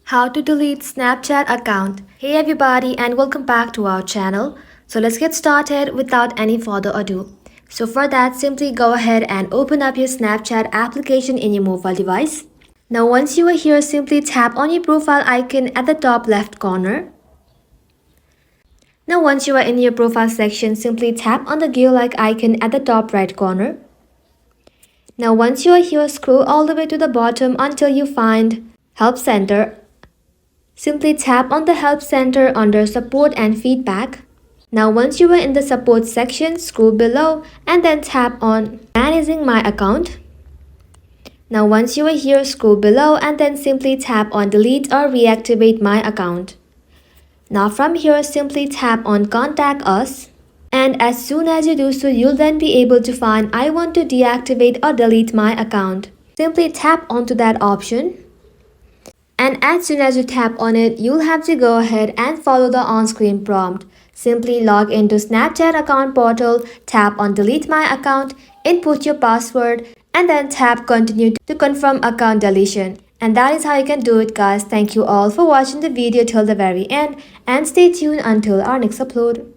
How to delete Snapchat account. Hey everybody and welcome back to our channel. So let's get started without any further ado. So for that, simply go ahead and open up your Snapchat application in your mobile device. Now once you are here, simply tap on your profile icon at the top left corner. Now once you are in your profile section, simply tap on the gear-like icon at the top right corner. Now once you are here, scroll all the way to the bottom until you find Help Center. Simply tap on the Help Center under Support and Feedback. Now once you are in the Support section, scroll below and then tap on Managing My Account. Now once you are here, scroll below and then simply tap on Delete or Reactivate My Account. Now from here, simply tap on Contact Us. And as soon as you do so, you'll then be able to find I want to deactivate or delete my account. Simply tap onto that option. And as soon as you tap on it, you'll have to go ahead and follow the on-screen prompt. Simply log into Snapchat account portal, tap on delete my account, input your password, and then tap continue to confirm account deletion. And that is how you can do it, guys. Thank you all for watching the video till the very end and stay tuned until our next upload.